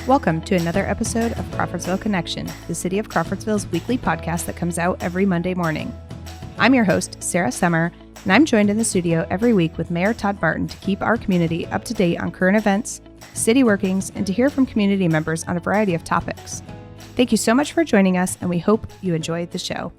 Welcome to another episode of Crawfordsville Connection, the City of Crawfordsville's weekly podcast that comes out every Monday morning. I'm your host, Sarah Summer, and I'm joined in the studio every week with Mayor Todd Barton to keep our community up to date on current events, city workings, and to hear from community members on a variety of topics. Thank you so much for joining us, and we hope you enjoyed the show.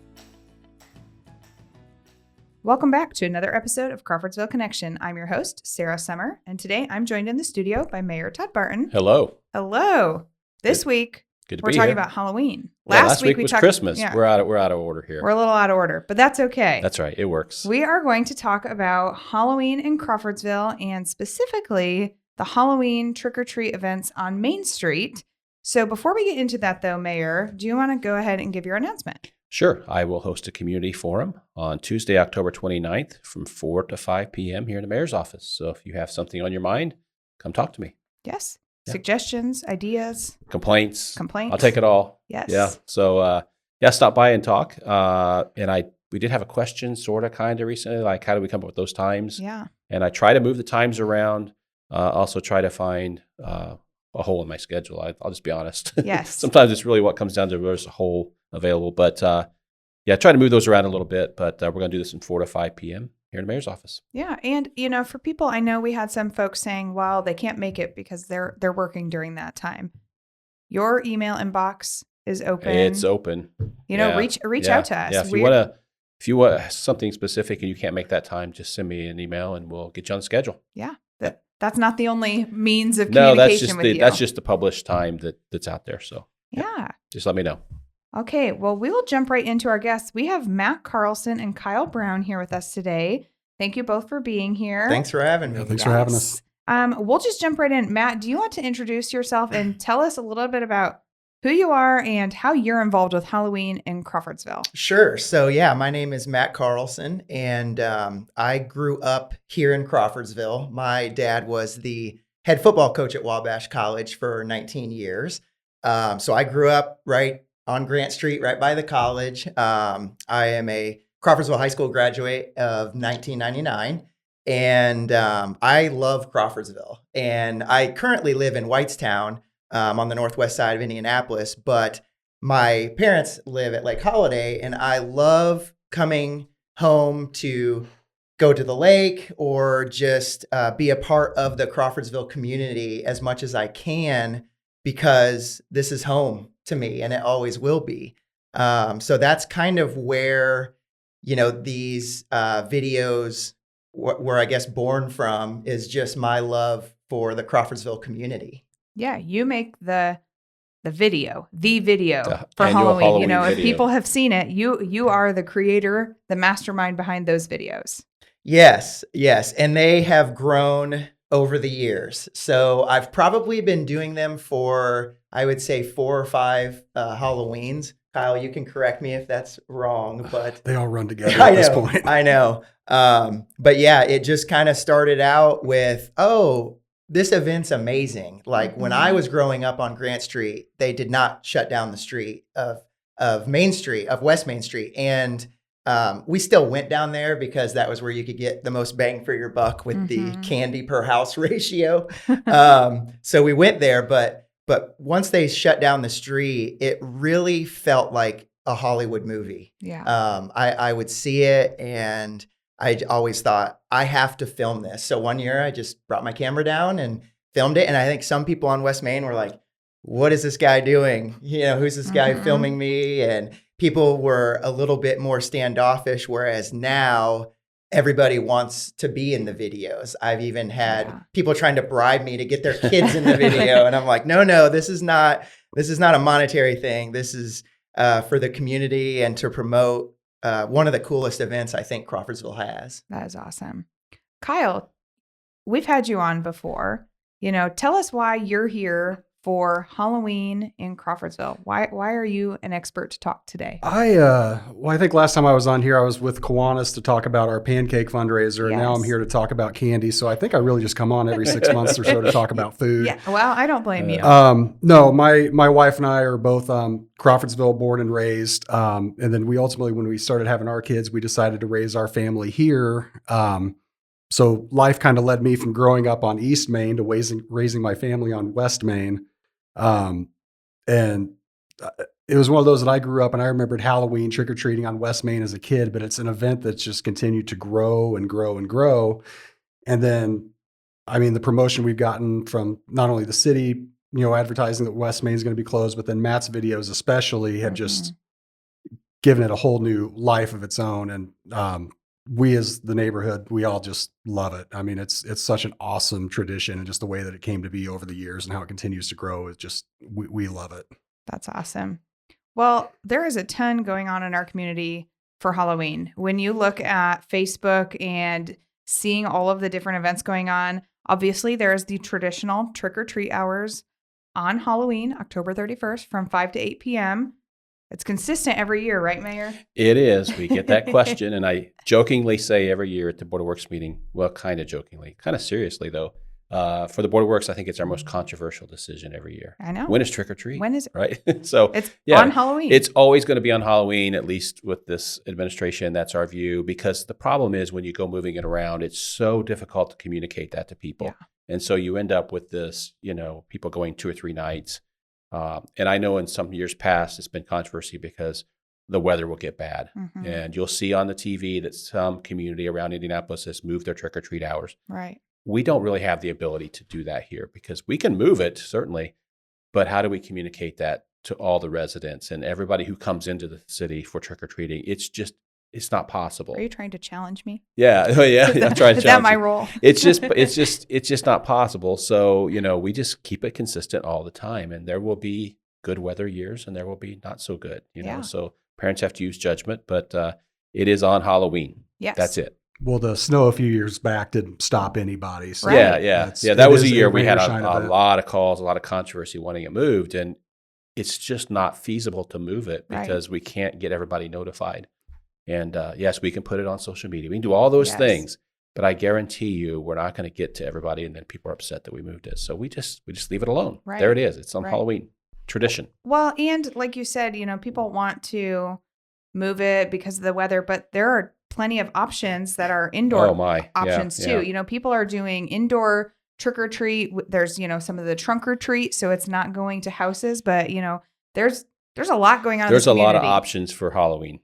Welcome back to another episode of Crawfordsville Connection. I'm your host, Sarah Summer, and today I'm joined in the studio by Mayor Todd Barton. Hello. Hello. This week, we're talking about Halloween. Last week was Christmas. Yeah. We're out of order here. We're a little out of order, but that's okay. That's right. It works. We are going to talk about Halloween in Crawfordsville and specifically the Halloween trick-or-treat events on Main Street. So before we get into that, though, Mayor, do you want to go ahead and give your announcement? Sure. I will host a community forum on Tuesday, October 29th from 4 to 5 p.m. here in the mayor's office. So if you have something on your mind, come talk to me. Yes. Yeah. Suggestions, ideas. Complaints. I'll take it all. Yes. Yeah. So, stop by and talk. We did have a question kind of recently, like how do we come up with those times? Yeah. And I try to move the times around. Also try to find a hole in my schedule. I'll just be honest. Yes. Sometimes it's really what comes down to there's a hole available. But try to move those around a little bit. But we're going to do this from 4 to 5 p.m. here in the mayor's office. Yeah. And, for people, I know we had some folks saying, well, they can't make it because they're working during that time. Your email inbox is open. It's open. Reach out to us. Yeah. If you want something specific and you can't make that time, just send me an email and we'll get you on the schedule. Yeah. That's not the only means of communication with you. That's just the published time that's out there. So yeah. Just let me know. Okay, well, we will jump right into our guests. We have Matt Carlson and Kyle Brown here with us today. Thank you both for being here. Thanks for having me. Thanks for having us. We'll just jump right in. Matt, do you want to introduce yourself and tell us a little bit about who you are and how you're involved with Halloween in Crawfordsville? Sure. So, my name is Matt Carlson, and I grew up here in Crawfordsville. My dad was the head football coach at Wabash College for 19 years. So I grew up right on Grant Street, right by the college. I am a Crawfordsville High School graduate of 1999, and I love Crawfordsville. And I currently live in Whitestown on the northwest side of Indianapolis, but my parents live at Lake Holiday, and I love coming home to go to the lake or just be a part of the Crawfordsville community as much as I can, because this is home to me and it always will be. So that's kind of where, these videos were, I guess, born from, is just my love for the Crawfordsville community. Yeah, you make the video for Halloween. If people have seen it, you are the creator, the mastermind behind those videos. Yes. And they have grown over the years. So I've probably been doing them for, I would say, 4 or 5 Halloweens. Kyle, you can correct me if that's wrong, but they all run together at this point. I know. But it just kind of started out with, this event's amazing. Like when I was growing up on Grant Street, they did not shut down the street of West Main Street. And we still went down there because that was where you could get the most bang for your buck with the candy per house ratio. So we went there, but once they shut down the street, it really felt like a Hollywood movie. Yeah. I would see it and I always thought, I have to film this. So one year I just brought my camera down and filmed it. And I think some people on West Main were like, what is this guy doing? Who's this guy filming me? And people were a little bit more standoffish, whereas now everybody wants to be in the videos. I've even had people trying to bribe me to get their kids in the video. And I'm like, no, this is not a monetary thing. This is for the community and to promote one of the coolest events I think Crawfordsville has. That is awesome. Kyle, we've had you on before. Tell us why you're here for Halloween in Crawfordsville. Why are you an expert to talk today? I think last time I was on here, I was with Kiwanis to talk about our pancake fundraiser, and now I'm here to talk about candy. So I think I really just come on every 6 months or so to talk about food. Yeah, well, I don't blame you. No, my wife and I are both Crawfordsville born and raised, and then we ultimately, when we started having our kids, we decided to raise our family here. So life kind of led me from growing up on East Main to raising my family on West Main. And it was one of those that I grew up, and I remembered Halloween trick-or-treating on West Main as a kid, but it's an event that's just continued to grow and grow and grow. And then, I mean, the promotion we've gotten from not only the city, advertising that West Main is going to be closed, but then Matt's videos especially have just given it a whole new life of its own. And we as the neighborhood, we all just love it. I mean, it's such an awesome tradition, and just the way that it came to be over the years and how it continues to grow is just, we love it. That's awesome. Well, there is a ton going on in our community for Halloween. When you look at Facebook and seeing all of the different events going on, obviously there's the traditional trick-or-treat hours on Halloween, October 31st from 5 to 8 p.m. It's consistent every year, right, Mayor? It is. We get that question, and I jokingly say every year at the Board of Works meeting, well, kind of jokingly, kind of seriously though, for the Board of Works, I think it's our most controversial decision every year. I know. When is trick or treat? When is it? Right? So it's on Halloween. It's always going to be on Halloween, at least with this administration. That's our view, because the problem is when you go moving it around, it's so difficult to communicate that to people. Yeah. And so you end up with this, people going 2 or 3 nights. And I know in some years past, it's been controversy because the weather will get bad. Mm-hmm. And you'll see on the TV that some community around Indianapolis has moved their trick or treat hours. Right. We don't really have the ability to do that here, because we can move it, certainly, but how do we communicate that to all the residents and everybody who comes into the city for trick-or-treating? It's not possible. Are you trying to challenge me? Yeah. I'm trying to challenge you. Is that my role? It's just not possible. So, we just keep it consistent all the time, and there will be good weather years and there will be not so good, so parents have to use judgment, but it is on Halloween. Yes. That's it. Well, the snow a few years back didn't stop anybody. So right. Yeah. That was a year we had a lot of calls, a lot of controversy wanting it moved, and it's just not feasible to move it because we can't get everybody notified. And yes, we can put it on social media. We can do all those things, but I guarantee you we're not going to get to everybody, and then people are upset that we moved it. So we just leave it alone. Right. There it is. It's on Halloween. Tradition. Well, and like you said, people want to move it because of the weather, but there are plenty of options that are indoor options too. Yeah. People are doing indoor trick or treat. There's, some of the trunk or treat, so it's not going to houses, but there's a lot going on. There's a lot of options for Halloween.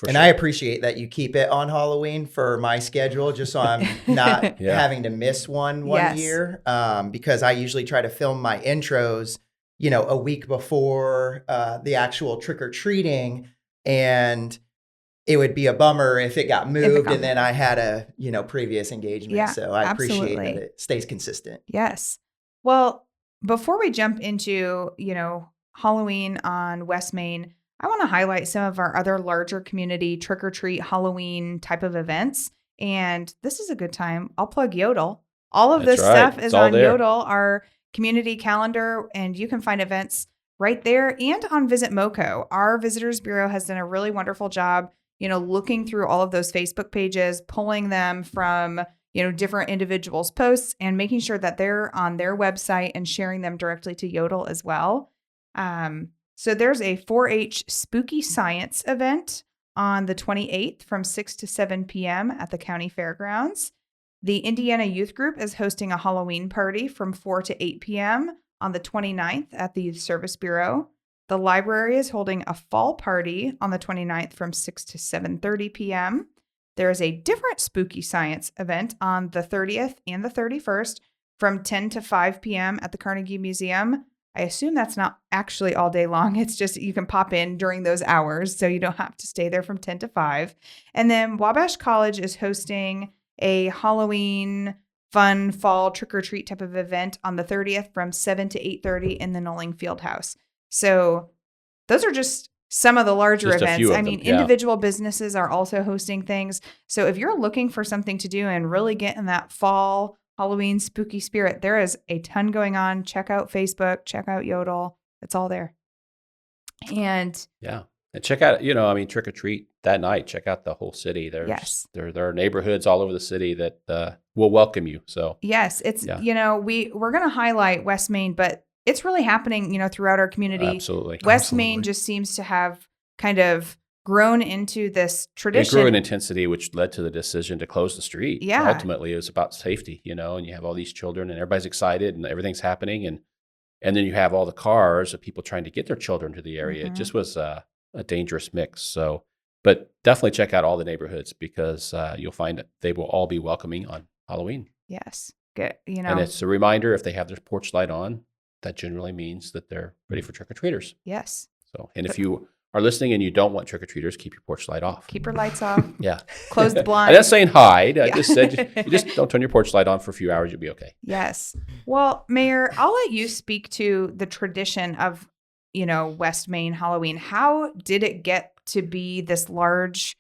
And sure. I appreciate that you keep it on Halloween for my schedule, just so I'm not having to miss one year. Because I usually try to film my intros, a week before the actual trick or treating, and it would be a bummer if it got moved and then I had a, previous engagement. Yeah, so I appreciate that it stays consistent. Yes. Well, before we jump into, Halloween on West Main, I want to highlight some of our other larger community trick-or-treat Halloween type of events. And this is a good time. I'll plug Yodel. All of this stuff is on Yodel, our community calendar, and you can find events right there and on Visit MoCo. Our Visitors Bureau has done a really wonderful job looking through all of those Facebook pages, pulling them from, different individuals' posts and making sure that they're on their website and sharing them directly to Yodel as well. So there's a 4-H Spooky Science event on the 28th from 6 to 7 p.m. at the county fairgrounds. The Indiana Youth Group is hosting a Halloween party from 4 to 8 p.m. on the 29th at the Youth Service Bureau. The library is holding a fall party on the 29th from 6 to 7:30 p.m. There is a different Spooky Science event on the 30th and the 31st from 10 to 5 p.m. at the Carnegie Museum. I assume that's not actually all day long. It's just you can pop in during those hours, so you don't have to stay there from 10 to 5. And then Wabash College is hosting a Halloween fun fall trick-or-treat type of event on the 30th from 7 to 8:30 in the Knowling Fieldhouse. So those are just some of the larger events. I mean, individual businesses are also hosting things. So if you're looking for something to do and really get in that fall Halloween spooky spirit, there is a ton going on. Check out Facebook, check out Yodel. It's all there. And check out, trick or treat that night. Check out the whole city. There are neighborhoods all over the city that will welcome you. So yes, it's we're going to highlight West Main, but it's really happening, throughout our community. Absolutely. West Main just seems to have kind of grown into this tradition. It grew in intensity, which led to the decision to close the street. Yeah. Ultimately, it was about safety, and you have all these children and everybody's excited and everything's happening. And And then you have all the cars of people trying to get their children to the area. It Mhm. just was a dangerous mix. So, but definitely check out all the neighborhoods because you'll find that they will all be welcoming on Halloween. Yes. Good. You know, And it's a reminder if they have their porch light on, that generally means that they're ready for trick-or-treaters. yes. So, and if you are listening and you don't want trick-or-treaters, keep your porch light off. Keep your lights off. Yeah. Close the I'm blinds. not saying hide. I Yeah. just said you just don't turn your porch light on for a few hours. You'll be okay. Yes. Well, Mayor, I'll let you speak to the tradition of, West Main Halloween. How did it get to be this large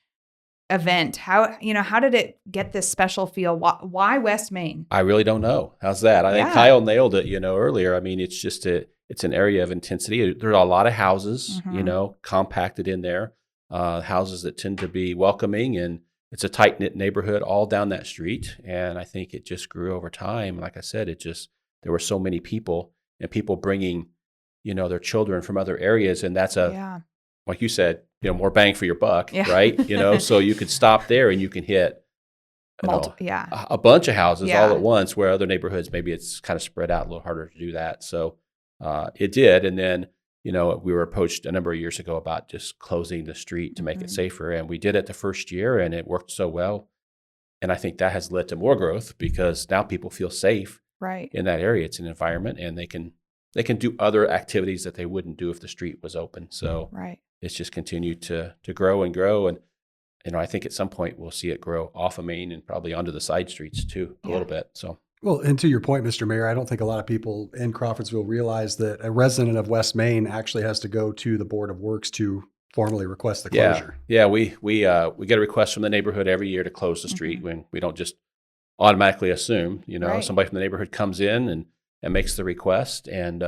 event? How did it get this special feel? Why West Main? I really don't know. How's that? I think Yeah. Kyle nailed it, earlier. I mean, it's just it's an area of intensity. There are a lot of houses, Mhm. compacted in there, houses that tend to be welcoming, and it's a tight-knit neighborhood all down that street. And I think it just grew over time. Like I said, there were so many people and people bringing, their children from other areas. And that's Yeah. like you said, more bang for your buck, Yeah. right? So you could stop there and you can hit Yeah. a bunch of houses Yeah. all at once, where other neighborhoods, maybe it's kind of spread out a little harder to do that. So it did. And then, we were approached a number of years ago about just closing the street to make Mhm. it safer. And we did it the first year and it worked so well. And I think that has led to more growth because now people feel safe Right. in that area. It's an environment and they can do other activities that they wouldn't do if the street was open. So Right. it's just continued to grow and grow. And, I think at some point we'll see it grow off of Main and probably onto the side streets too, a Yeah. little bit. So. Well, and to your point, Mr. Mayor, I don't think a lot of people in Crawfordsville realize that a resident of West Main actually has to go to the Board of Works to formally request the closure. Yeah. We get a request from the neighborhood every year to close the street when we don't just automatically assume, Right. somebody from the neighborhood comes in and makes the request and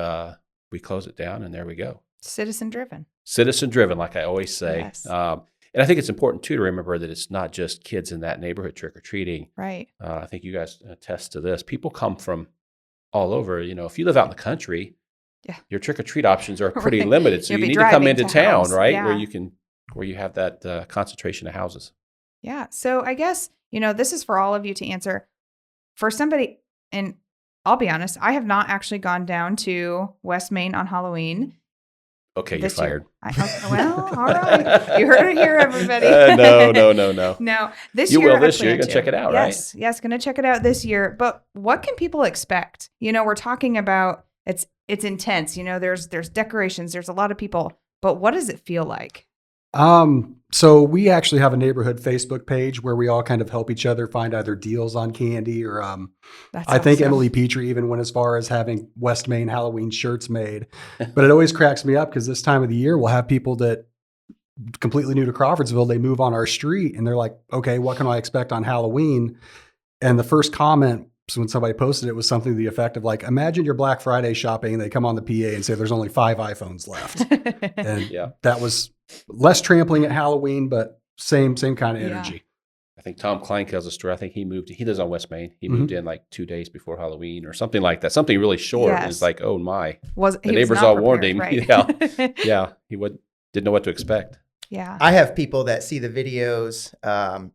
we close it down and there we go. Citizen driven. Citizen driven, like I always say. Yes. And I think it's important too to remember that it's not just kids in that neighborhood trick or treating. Right. I think you guys attest to this. People come from all over. If you live out in the country, Yeah. your trick or treat options are pretty Right. limited. So You'll you be need to come driving into to town, house. right? Yeah. Where you have that concentration of houses. Yeah. So I guess, this is for all of you to answer. For somebody, and I'll be honest, I have not actually gone down to West Main on Halloween. Okay, you're this year. fired. Well, all right. You heard it here, everybody. No. No, this You year. will I this year. plan You're gonna check it out, right? Yes, going to check it out this year. But what can people expect? We're talking about it's intense. There's decorations. There's a lot of people. But what does it feel like? So we actually have a neighborhood Facebook page where we all kind of help each other find either deals on candy or That's I think awesome. Emily Petrie even went as far as having West Main Halloween shirts made. But it always cracks me up because this time of the year we'll have people that completely new to Crawfordsville, they move on our street and they're like, okay, what can I expect on Halloween? And the first comment when somebody posted it was something to the effect of like, imagine your Black Friday shopping and they come on the PA and say there's only 5 iPhones left. And Yeah. that was less trampling at Halloween, but same kind of Yeah. energy. I think Tom Klein tells a story. I think he lives on West Main. He moved in like 2 days before Halloween or something like that. Something really short. Yes. It's like, oh my. He The was neighbors not all warned him. prepared, right? Yeah. He didn't know what to expect. Yeah. I have people that see the videos,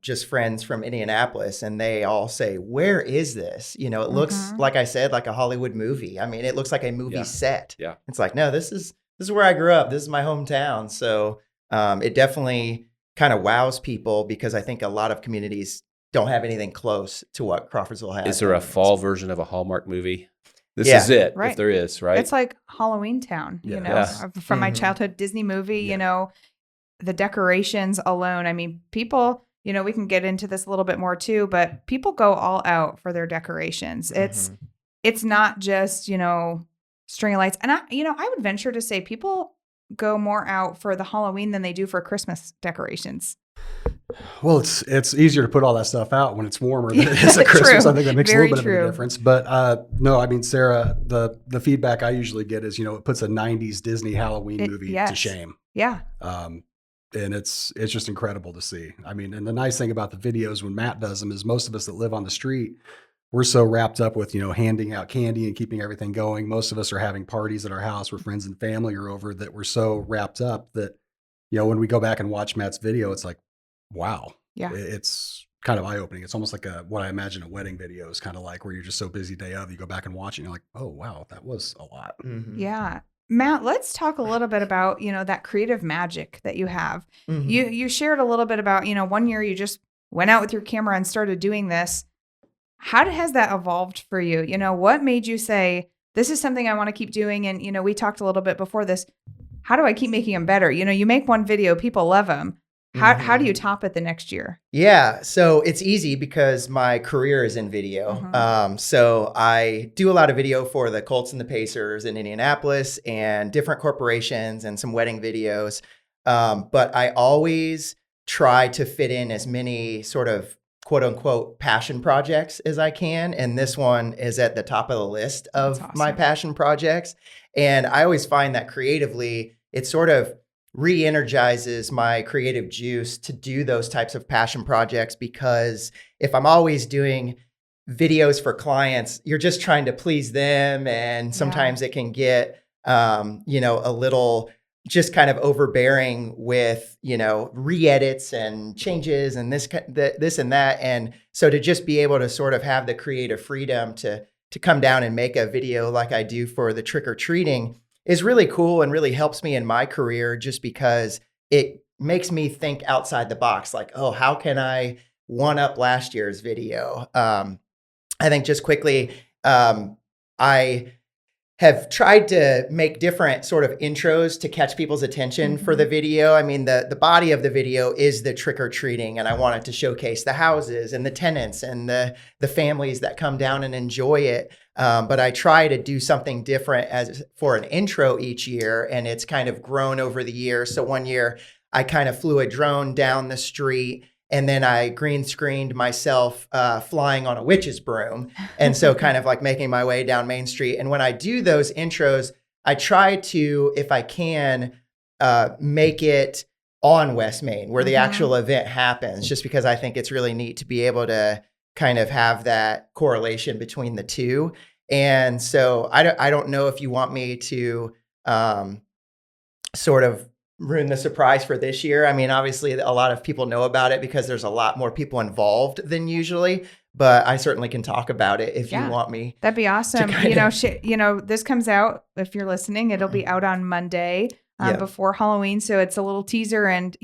just friends from Indianapolis, and they all say, "Where is this?" It looks Mhm. like I said, like a Hollywood movie. I mean, it looks like a movie Yeah. set. Yeah. It's like, no, this is where I grew up. This is my hometown. So it definitely kind of wows people because I think a lot of communities don't have anything close to what Crawfordsville has. Is there a fall version of a Hallmark movie? This Yeah. is it, Right. if there is, right? It's like Halloween Town, Yeah. Yes. from my Mhm. childhood Disney movie, Yeah. The decorations alone. I mean, people, we can get into this a little bit more too, but people go all out for their decorations. Mhm. It's not just, string of lights. And I would venture to say people go more out for the Halloween than they do for Christmas decorations. Well, it's easier to put all that stuff out when it's warmer than it is at True. Christmas. I think that makes Very a little bit of true. a difference. But no, I mean, Sarah, the feedback I usually get is, it puts a 90s Disney Halloween movie to Yes. shame. Yeah. And it's just incredible to see. I mean, and the nice thing about the videos when Matt does them is most of us that live on the street, we're so wrapped up with, handing out candy and keeping everything going. Most of us are having parties at our house where friends and family are over that we're so wrapped up that, when we go back and watch Matt's video, it's like, wow. Yeah. It's kind of eye-opening. It's almost like what I imagine a wedding video is kind of like, where you're just so busy day of, you go back and watch it and you're like, oh wow, that was a lot. Mm-hmm. Yeah. Matt, let's talk a little bit about, that creative magic that you have. Mm-hmm. You shared a little bit about, one year you just went out with your camera and started doing this. How has that evolved for you? What made you say, this is something I want to keep doing? And, we talked a little bit before this. How do I keep making them better? You make one video, people love them. How do you top it the next year? Yeah, so it's easy because my career is in video. So I do a lot of video for the Colts and the Pacers in Indianapolis and different corporations and some wedding videos. But I always try to fit in as many sort of quote unquote passion projects as I can. And this one is at the top of the list of my passion projects. And I always find that creatively, it sort of re-energizes my creative juice to do those types of passion projects, because if I'm always doing videos for clients, you're just trying to please them. And sometimes it can get, a little just kind of overbearing with, re-edits and changes and this and that. And so to just be able to sort of have the creative freedom to come down and make a video like I do for the trick or treating is really cool and really helps me in my career, just because it makes me think outside the box. Like, oh, how can I one up last year's video? I think just quickly, I have tried to make different sort of intros to catch people's attention for the video. I mean, the body of the video is the trick or treating, and I wanted to showcase the houses and the tenants and the families that come down and enjoy it. But I try to do something different as for an intro each year, and it's kind of grown over the years. So one year I kind of flew a drone down the street, and then I green screened myself flying on a witch's broom. And so kind of like making my way down Main Street. And when I do those intros, I try to, if I can, make it on West Main where the actual event happens, just because I think it's really neat to be able to kind of have that correlation between the two. And so I don't know if you want me to sort of ruin the surprise for this year. I mean, obviously a lot of people know about it because there's a lot more people involved than usually, but I certainly can talk about it if you want me. That'd be awesome. This comes out, if you're listening, it'll be out on Monday before Halloween. So it's a little teaser, and,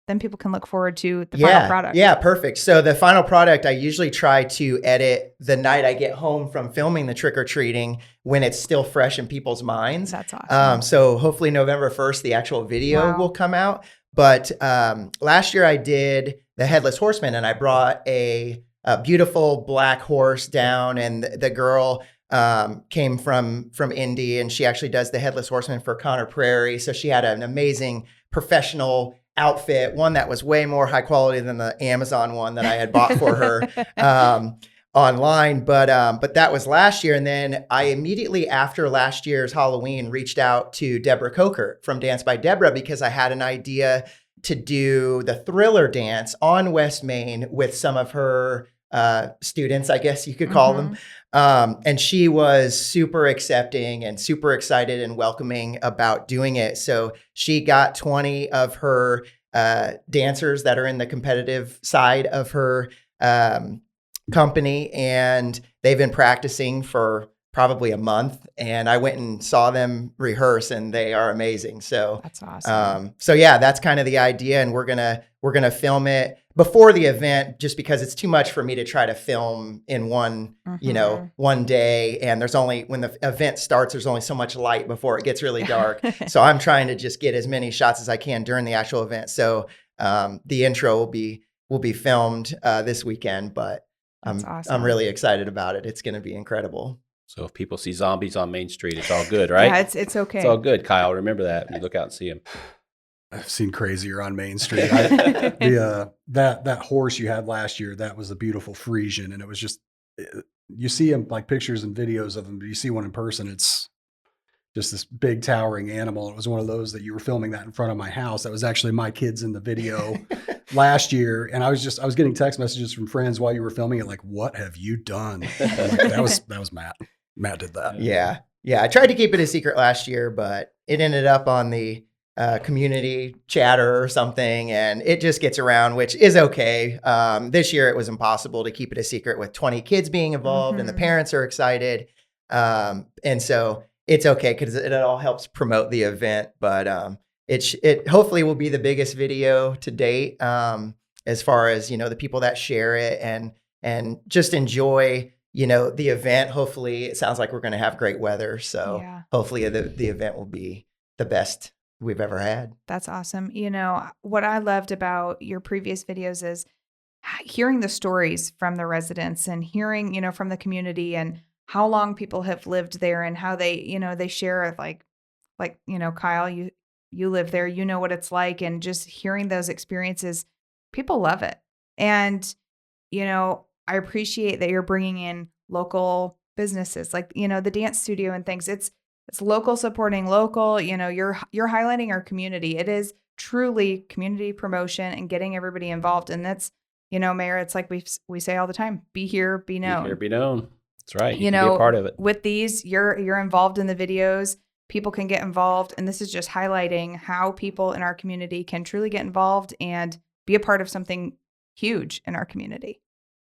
then people can look forward to the final product. Yeah, perfect. So the final product, I usually try to edit the night I get home from filming the trick or treating when it's still fresh in people's minds. That's awesome. So hopefully November 1st, the actual video will come out. But last year I did the Headless Horseman, and I brought a beautiful black horse down, and the girl came from Indy, and she actually does the Headless Horseman for Connor Prairie. So she had an amazing professional outfit, one that was way more high quality than the Amazon one that I had bought for her online. But that was last year. And then I immediately after last year's Halloween reached out to Deborah Coker from Dance by Deborah, because I had an idea to do the Thriller dance on West Main with some of her students, I guess you could call them. And she was super accepting and super excited and welcoming about doing it. So she got 20 of her dancers that are in the competitive side of her company, and they've been practicing for probably a month. And I went and saw them rehearse, and they are amazing. So that's awesome. So yeah, that's kind of the idea, and we're gonna film it before the event, just because it's too much for me to try to film in one day. And there's only, when the event starts, there's only so much light before it gets really dark. So I'm trying to just get as many shots as I can during the actual event. So the intro will be filmed this weekend, but I'm really excited about it. It's going to be incredible. So if people see zombies on Main Street, it's all good, right? Yeah, it's okay. It's all good, Kyle. Remember that when you look out and see them. I've seen crazier on Main Street. That horse you had last year, that was a beautiful Frisian, and it was just, you see him like pictures and videos of him, but you see one in person, it's just this big towering animal. It was one of those that you were filming that in front of my house. That was actually my kids in the video last year, and I was getting text messages from friends while you were filming it, like, "What have you done?" Like, that was Matt. Matt did that. Yeah. I tried to keep it a secret last year, but it ended up on the community chatter or something, and it just gets around, which is okay. This year it was impossible to keep it a secret with 20 kids being involved, and the parents are excited. And so it's okay because it all helps promote the event. But it hopefully will be the biggest video to date, as far as, the people that share it and just enjoy, the event. Hopefully it sounds like we're going to have great weather. So hopefully the event will be the best we've ever had. That's awesome. What I loved about your previous videos is hearing the stories from the residents and hearing, from the community and how long people have lived there and how they, they share like, Kyle, you live there, what it's like, and just hearing those experiences, people love it. And, I appreciate that you're bringing in local businesses like, the dance studio and things. It's local supporting local, you're highlighting our community. It is truly community promotion and getting everybody involved. And that's, Mayor, it's like we say all the time, be here, be known. Be here, be known. That's right. You can be a part of it. With these, you're involved in the videos. People can get involved. And this is just highlighting how people in our community can truly get involved and be a part of something huge in our community.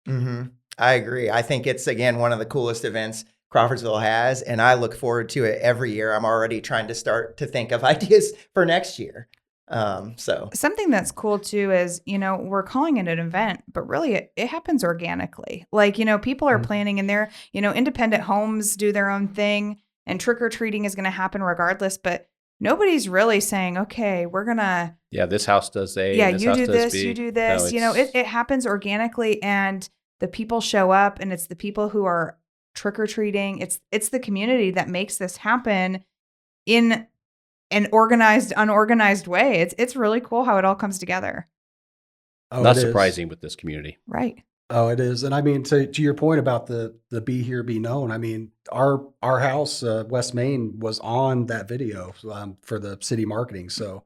Mm-hmm. I agree. I think it's, again, one of the coolest events Crawfordsville has, and I look forward to it every year. I'm already trying to start to think of ideas for next year. So something that's cool too is, we're calling it an event, but really it happens organically. Like, people are planning in there, independent homes do their own thing and trick-or-treating is going to happen regardless, but nobody's really saying, okay, we're going to. Yeah, this house does A. Yeah, this you house do does this, B. you do this. No, it happens organically and the people show up and it's the people who are trick-or-treating. It's the community that makes this happen in an organized, unorganized way. It's really cool how it all comes together. Oh, not surprising with this community. Right. Oh, it is. And I mean, to your point about the be here, be known, I mean, our house, West Main, was on that video for the city marketing. So,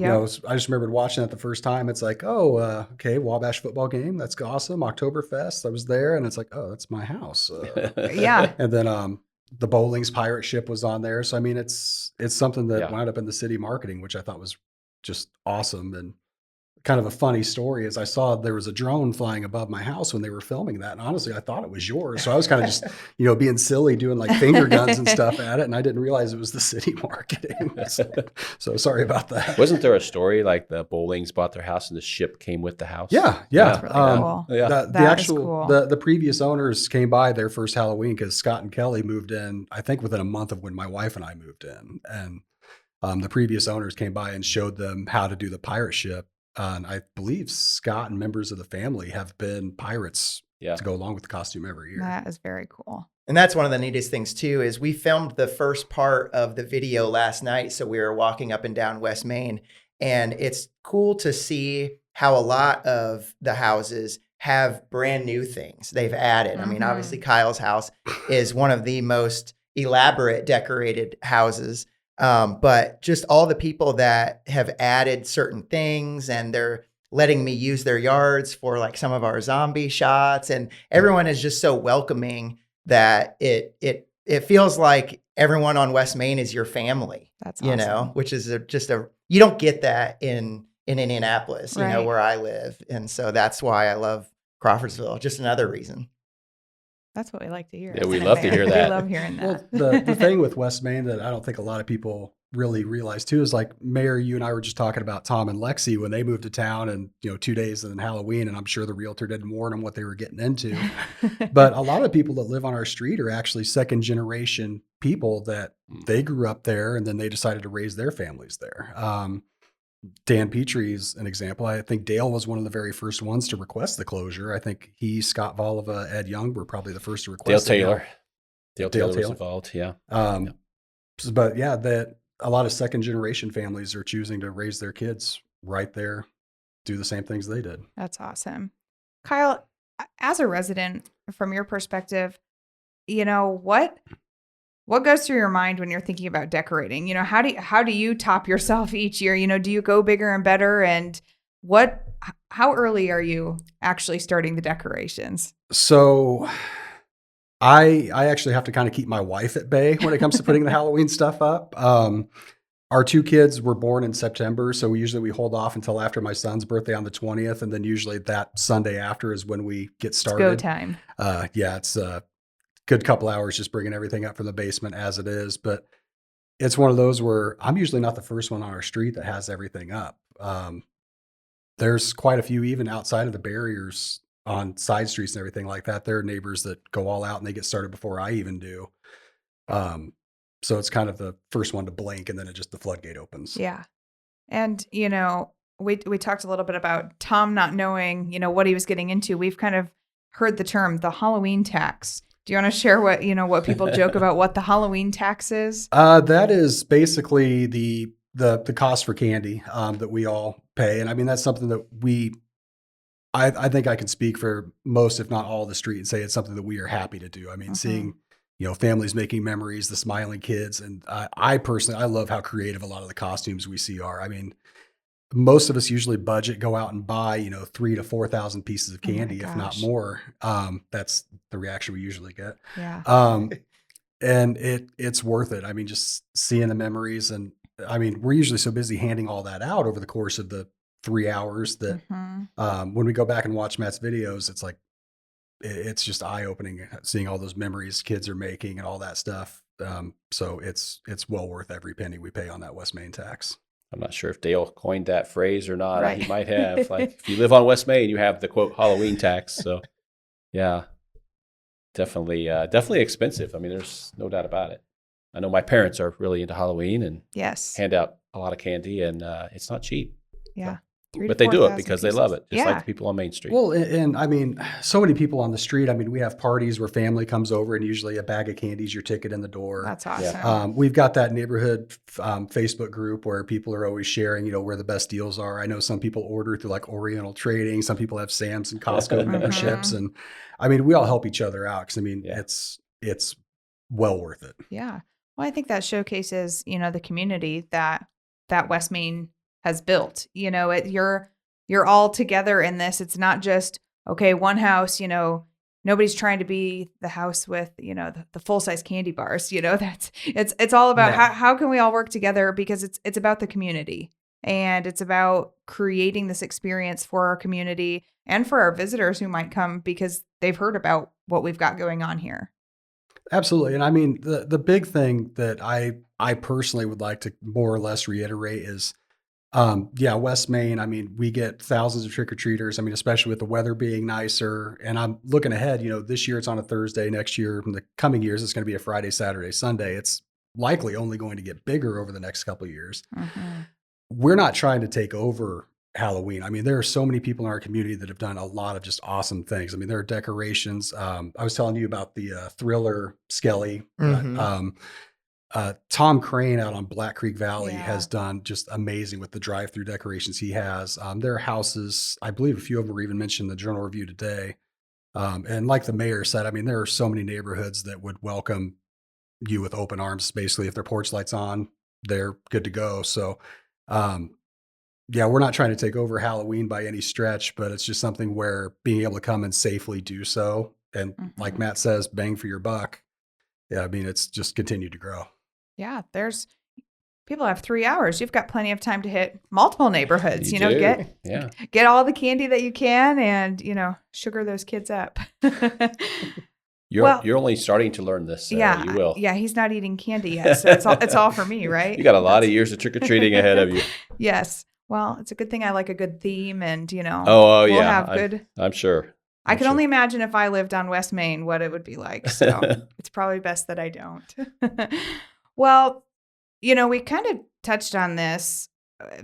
I just remembered watching it the first time. It's like, okay, Wabash football game. That's awesome. Oktoberfest. I was there. And it's like, oh, that's my house. Yeah. And then the Bowling's pirate ship was on there. So, I mean, it's something that wound up in the city marketing, which I thought was just awesome. And kind of a funny story is I saw there was a drone flying above my house when they were filming that. And honestly, I thought it was yours. So I was kind of just, being silly, doing like finger guns and stuff at it. And I didn't realize it was the city marketing. So sorry about that. Wasn't there a story like the Bowlings bought their house and the ship came with the house? Yeah. That's really cool. The previous owners came by their first Halloween because Scott and Kelly moved in, I think within a month of when my wife and I moved in. And the previous owners came by and showed them how to do the pirate ship. And I believe Scott and members of the family have been pirates to go along with the costume every year. That is very cool. And that's one of the neatest things too, is we filmed the first part of the video last night. So we were walking up and down West Main, and it's cool to see how a lot of the houses have brand new things they've added. Mm-hmm. I mean, obviously Kyle's house is one of the most elaborate decorated houses. But just all the people that have added certain things, and they're letting me use their yards for like some of our zombie shots, and everyone is just so welcoming that it feels like everyone on West Main is your family. That's awesome. Which is you don't get that in Indianapolis, right, where I live. And so that's why I love Crawfordsville. Just another reason. That's what we like to hear. Yeah, we love to hear that. We love hearing that. Well, the thing with West Main that I don't think a lot of people really realize too is like, Mayor, you and I were just talking about Tom and Lexi when they moved to town, and 2 days and then Halloween, and I'm sure the realtor didn't warn them what they were getting into. But a lot of people that live on our street are actually second generation people that they grew up there and then they decided to raise their families there. Dan Petrie's an example. I think Dale was one of the very first ones to request the closure. I think he, Scott Volova, Ed Young were probably the first to request Dale Taylor was involved. Yeah. But yeah, that a lot of second generation families are choosing to raise their kids right there, do the same things they did. That's awesome. Kyle, as a resident, from your perspective, what goes through your mind when you're thinking about decorating? How do you top yourself each year? Do you go bigger and better? And how early are you actually starting the decorations? So I actually have to kind of keep my wife at bay when it comes to putting the Halloween stuff up. our 2 kids were born in September, so we hold off until after my son's birthday on the 20th, and then usually that Sunday after is when we get started. It's go time. It's a good couple hours just bringing everything up from the basement as it is, but it's one of those where I'm usually not the first one on our street that has everything up. There's quite a few even outside of the barriers on side streets and everything like that. There are neighbors that go all out and they get started before I even do. So it's kind of the first one to blink, and then the floodgate opens. Yeah. And, we talked a little bit about Tom not knowing, what he was getting into. We've kind of heard the term, the Halloween tax. Do you want to share what people joke about what the Halloween tax is? That is basically the cost for candy that we all pay. And I mean, that's something that I think I can speak for most, if not all, of the street and say it's something that we are happy to do. I mean, seeing families making memories, the smiling kids. And I personally, I love how creative a lot of the costumes we see are. I mean, most of us usually go out and buy, 3,000 to 4,000 pieces of candy, if not more. That's the reaction we usually get. Yeah. And it's worth it. I mean, just seeing the memories. And I mean, we're usually so busy handing all that out over the course of the 3 hours that when we go back and watch Matt's videos, it's like, it's just eye-opening seeing all those memories kids are making and all that stuff. So it's well worth every penny we pay on that West Main tax. I'm not sure if Dale coined that phrase or not. Right. He might have. Like, if you live on West Main, you have the quote Halloween tax. So, yeah, definitely expensive. I mean, there's no doubt about it. I know my parents are really into Halloween and hand out a lot of candy, and it's not cheap. Yeah. So. But they do it because they love it, just like the people on Main Street. Well, and I mean, so many people on the street. I mean, we have parties where family comes over, and usually a bag of candy is your ticket in the door. That's awesome. Yeah. We've got that neighborhood Facebook group where people are always sharing, where the best deals are. I know some people order through like Oriental Trading. Some people have Sam's and Costco memberships, and I mean, we all help each other out because I mean, it's well worth it. Yeah. Well, I think that showcases, the community that West Main has built. You're all together in this. It's not just, okay, one house, nobody's trying to be the house with, the full-size candy bars, it's all about how can we all work together, because it's about the community, and it's about creating this experience for our community and for our visitors who might come because they've heard about what we've got going on here. Absolutely. And I mean, the big thing that I personally would like to more or less reiterate is, West Main, I mean, we get thousands of trick-or-treaters. I mean, especially with the weather being nicer. And I'm looking ahead, this year it's on a Thursday. Next year, in the coming years, it's going to be a Friday, Saturday, Sunday. It's likely only going to get bigger over the next couple of years. We're not trying to take over Halloween. I mean, there are so many people in our community that have done a lot of just awesome things. I mean, there are decorations. I was telling you about the Thriller Skelly. Tom Crane out on Black Creek Valley has done just amazing with the drive-through decorations he has. There are houses, I believe a few of them were even mentioned in the Journal Review today. And like the mayor said, I mean, there are so many neighborhoods that would welcome you with open arms. Basically, if their porch light's on, they're good to go. So, we're not trying to take over Halloween by any stretch, but it's just something where being able to come and safely do so. And like Matt says, bang for your buck. Yeah, I mean, it's just continued to grow. Yeah, people have 3 hours. You've got plenty of time to hit multiple neighborhoods. Get all the candy that you can, and sugar those kids up. You're only starting to learn this. You will. Yeah, he's not eating candy yet, so it's all for me, right? You got a lot of years of trick or treating ahead of you. Yes. Well, it's a good thing I like a good theme, and we'll have good. I'm sure. I can only imagine if I lived on West Main what it would be like. So it's probably best that I don't. Well, we kind of touched on this,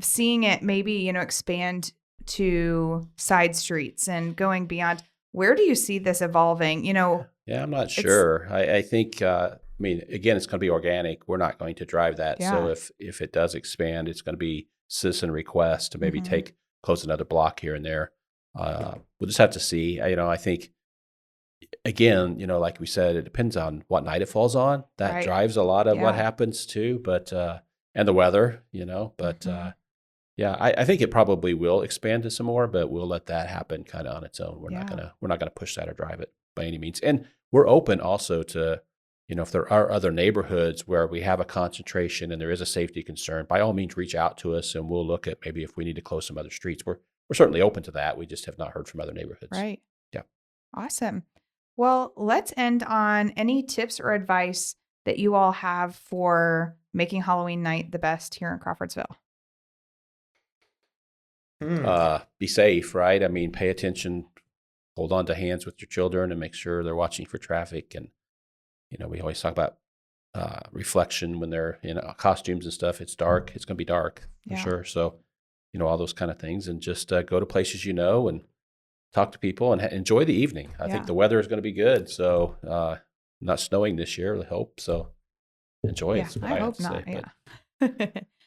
seeing it maybe, expand to side streets and going beyond. Where do you see this evolving? Yeah, I'm not sure. I think, again, it's going to be organic. We're not going to drive that. Yeah. So if it does expand, it's going to be citizen request to maybe close another block here and there. We'll just have to see. I think, again, like we said, it depends on what night it falls on. That drives a lot of what happens too. But and the weather, But I think it probably will expand to some more. But we'll let that happen kind of on its own. We're not gonna push that or drive it by any means. And we're open also to if there are other neighborhoods where we have a concentration and there is a safety concern, by all means, reach out to us and we'll look at maybe if we need to close some other streets. We're certainly open to that. We just have not heard from other neighborhoods. Right. Yeah. Awesome. Well, let's end on any tips or advice that you all have for making Halloween night the best here in Crawfordsville. Be safe, right? I mean, pay attention, hold on to hands with your children and make sure they're watching for traffic. And, we always talk about reflection when they're in costumes and stuff. It's dark. It's going to be dark for sure. So, all those kind of things, and just go to places and talk to people and enjoy the evening. I think the weather is going to be good. So, not snowing this year, I hope. So, enjoy it. I hope not.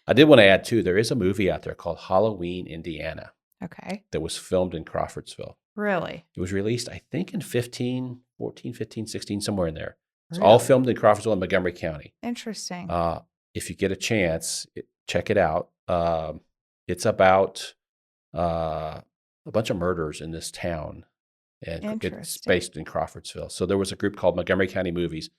I did want to add too, there is a movie out there called Halloween, Indiana. Okay. That was filmed in Crawfordsville. Really? It was released, I think, in 14, 15, 16, somewhere in there. It's all filmed in Crawfordsville and Montgomery County. Interesting. If you get a chance, check it out. It's about a bunch of murders in this town, and it's based in Crawfordsville. So there was a group called Montgomery County Movies.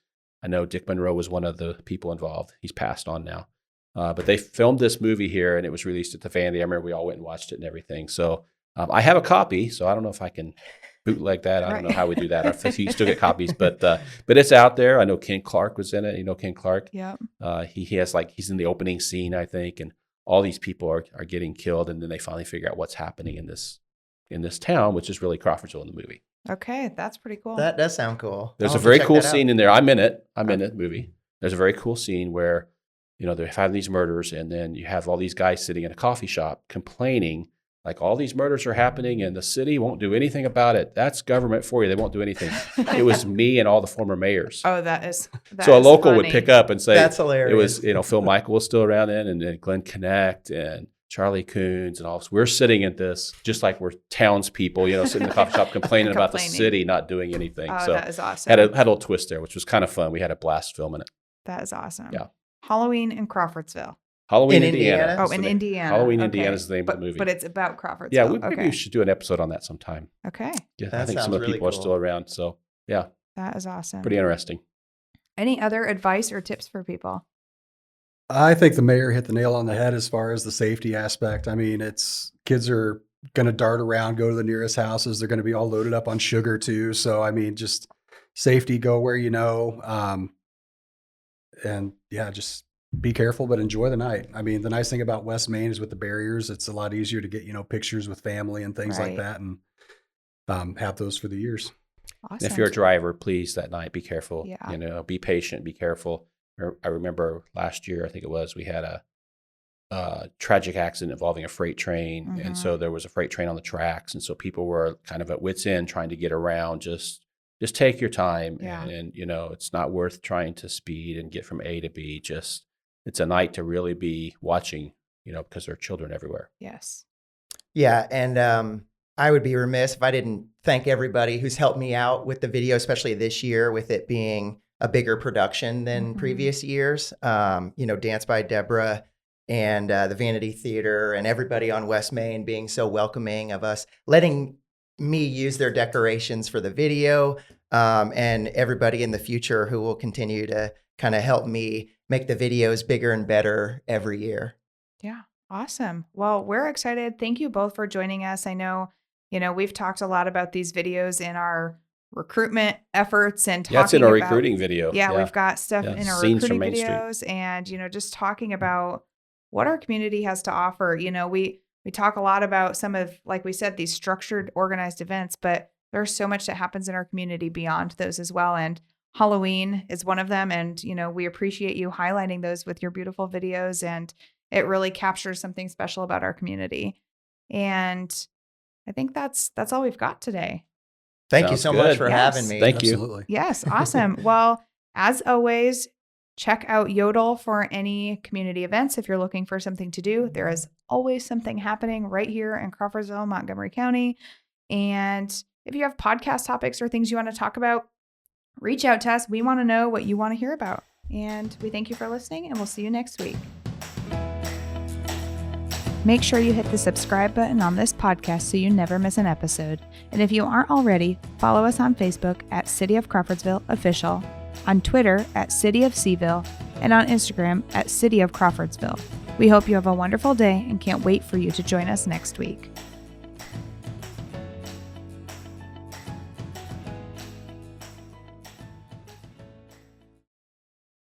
I know Dick Monroe was one of the people involved. He's passed on now. But they filmed this movie here, and it was released at the Vandy. I remember we all went and watched it and everything. So I have a copy, so I don't know if I can bootleg that. I don't know how we do that. If you still get copies, but it's out there. I know Ken Clark was in it. You know Ken Clark? Yeah. He has he's in the opening scene, I think, and all these people are getting killed, and then they finally figure out what's happening in this town, which is really Crawfordsville in the movie. Okay, that's pretty cool. That does sound cool. There's a very cool scene in there. I'm in it. In the movie. There's a very cool scene where they're having these murders, and then you have all these guys sitting in a coffee shop complaining, like all these murders are happening and the city won't do anything about it. That's government for you. They won't do anything. It was me and all the former mayors. Oh, that is so a local would pick up and say, that's hilarious. It was, Phil Michael was still around then, and then Glenn Connect and Charlie Coons and all this. We're sitting at this just like we're townspeople, sitting in the coffee shop complaining about the city not doing anything. Oh, so that is awesome. Had a little twist there, which was kind of fun. We had a blast filming it. That is awesome. Yeah. Halloween in Crawfordsville. Halloween, Indiana. Oh, in Indiana. Halloween, Indiana is the name of the movie. But it's about Crawfordsville. Yeah, maybe we should do an episode on that sometime. Okay. Yeah, I think some of the people are still around. So, yeah. That is awesome. Pretty interesting. Any other advice or tips for people? I think the mayor hit the nail on the head as far as the safety aspect. I mean, kids are going to dart around, go to the nearest houses. They're going to be all loaded up on sugar too. So, I mean, just safety, go where you know. And yeah, just be careful, but enjoy the night. I mean, the nice thing about West Main is with the barriers, it's a lot easier to get, pictures with family and things like that, and have those for the years. Awesome. And if you're a driver, please that night, be careful. Yeah. Be patient, be careful. I remember last year, I think it was, we had a tragic accident involving a freight train. Mm-hmm. And so there was a freight train on the tracks. And so people were kind of at wit's end trying to get around. Just take your time. Yeah. And it's not worth trying to speed and get from A to B. It's a night to really be watching, because there are children everywhere. Yes. Yeah. And I would be remiss if I didn't thank everybody who's helped me out with the video, especially this year with it being a bigger production than previous years. Dance by Deborah and the Vanity Theater and everybody on West Main being so welcoming of us, letting me use their decorations for the video, and everybody in the future who will continue to kind of help me make the videos bigger and better every year. Yeah. Awesome. Well, we're excited. Thank you both for joining us. I know, we've talked a lot about these videos in our recruitment efforts and talking it's in our about, recruiting video. Yeah, we've got stuff in our Scenes recruiting from Main videos Street. and, just talking about what our community has to offer. We talk a lot about some of, like we said, these structured, organized events, but there's so much that happens in our community beyond those as well. And Halloween is one of them. And, we appreciate you highlighting those with your beautiful videos, and it really captures something special about our community. And I think that's all we've got today. Thank you so much for having me. Thank you. Absolutely. Yes. Awesome. Well, as always, check out Yodel for any community events. If you're looking for something to do, there is always something happening right here in Crawfordsville, Montgomery County. And if you have podcast topics or things you want to talk about, reach out to us. We want to know what you want to hear about. And we thank you for listening, and we'll see you next week. Make sure you hit the subscribe button on this podcast so you never miss an episode. And if you aren't already, follow us on Facebook at City of Crawfordsville Official. on Twitter at City of Seaville, and on Instagram at City of Crawfordsville. We hope you have a wonderful day and can't wait for you to join us next week.